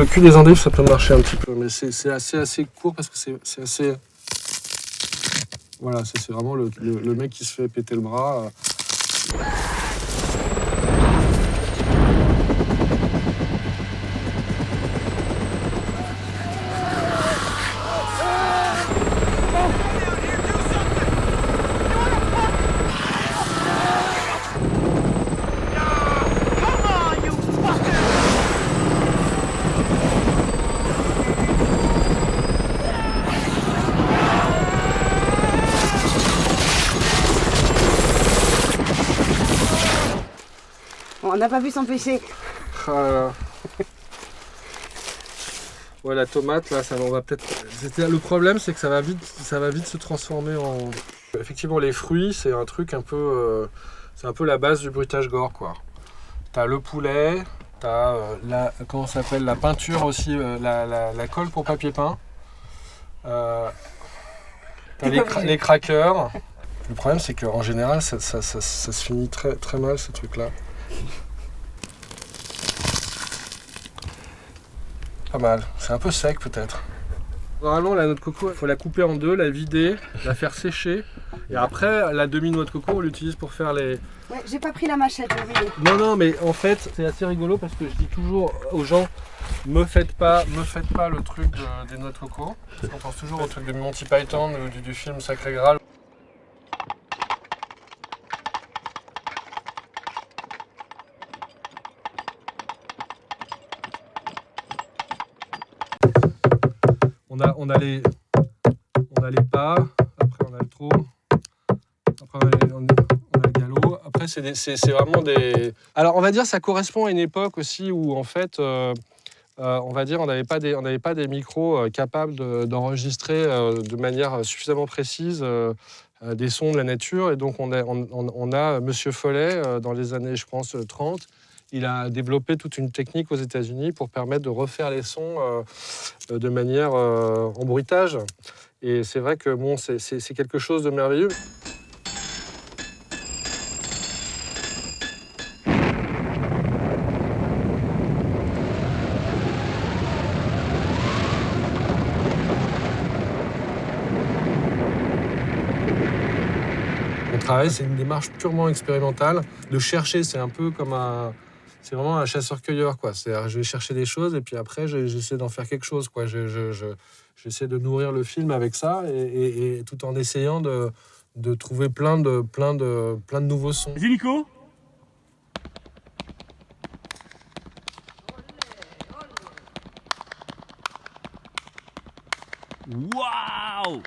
le cul des endives, ça peut marcher un petit peu, mais c'est assez court parce que c'est assez... Voilà, c'est vraiment le mec qui se fait péter le bras. On n'a pas pu s'empêcher. Ah là là. Ouais, la tomate, là, ça on va peut-être. Le problème, c'est que ça va vite se transformer en. Effectivement, les fruits, c'est un truc un peu. C'est un peu la base du bruitage gore, quoi. T'as le poulet, t'as comment ça s'appelle, la peinture aussi, la colle pour papier peint. T'as les crackers. Le problème, c'est qu'en général, ça se finit très, très mal, ce truc-là. Pas mal. C'est un peu sec, peut-être. Normalement, la noix de coco, il faut la couper en deux, la vider, la faire sécher. Et après, la demi-noix de coco, on l'utilise pour faire les... Ouais, j'ai pas pris la machette, désolé. Non, mais en fait, c'est assez rigolo parce que je dis toujours aux gens, me faites pas le truc des noix de coco. On pense toujours au truc de Monty Python ou du film Sacré Graal. On a les pas, après on a le trot, après on a le galop. Après c'est vraiment des... Alors on va dire ça correspond à une époque aussi où en fait, on va dire on n'avait pas des micros capables d'enregistrer de manière suffisamment précise des sons de la nature. Et donc on a Monsieur Follet dans les années, je pense, 30. Il a développé toute une technique aux États-Unis pour permettre de refaire les sons de manière en bruitage. Et c'est vrai que bon, c'est quelque chose de merveilleux. Mon travail, c'est une démarche purement expérimentale. De chercher, c'est un peu comme c'est vraiment un chasseur-cueilleur, quoi. C'est-à-dire, je vais chercher des choses et puis après, j'essaie d'en faire quelque chose, quoi. J'essaie de nourrir le film avec ça et tout en essayant de trouver plein de nouveaux sons. Vas-y, Nico. Waouh!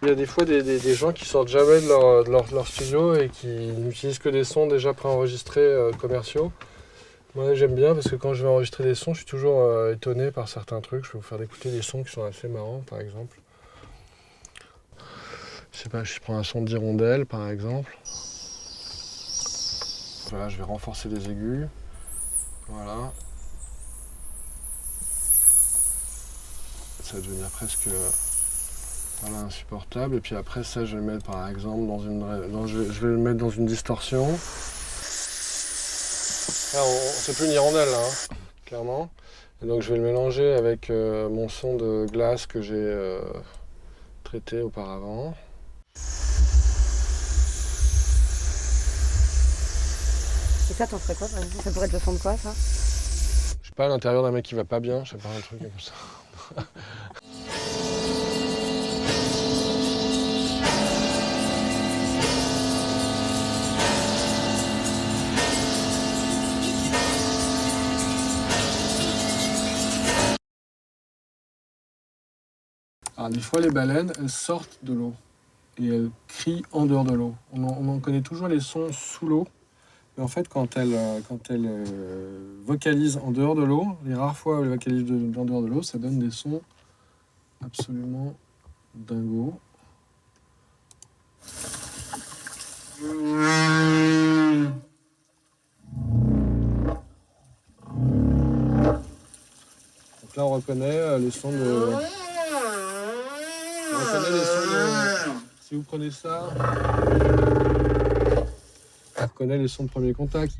Il y a des fois des gens qui sortent jamais de leur studio et qui n'utilisent que des sons déjà préenregistrés commerciaux. Moi j'aime bien parce que quand je vais enregistrer des sons, je suis toujours étonné par certains trucs. Je peux vous faire écouter des sons qui sont assez marrants, par exemple. Je sais pas, je prends un son d'hirondelle, par exemple. Voilà, je vais renforcer les aigus. Voilà. Ça va devenir presque... Voilà, insupportable. Et puis après ça, je vais le mettre par exemple je vais le mettre dans une distorsion. Là, c'est plus une hirondelle, là, hein, clairement. Et donc je vais le mélanger avec mon son de glace que j'ai traité auparavant. Et ça, t'en ferais quoi, par exemple? Ça pourrait être le son de quoi, ça? Je sais pas, à l'intérieur d'un mec qui va pas bien, je sais pas, un truc comme ça. Alors, des fois, les baleines, elles sortent de l'eau et elles crient en dehors de l'eau. On en connaît toujours les sons sous l'eau, mais en fait, quand elles vocalisent en dehors de l'eau, les rares fois où elles vocalisent en dehors de l'eau, ça donne des sons absolument dingos. Donc là, on reconnaît les sons de... On reconnaît les sons de... Si vous prenez ça, on reconnaît les sons de premier contact.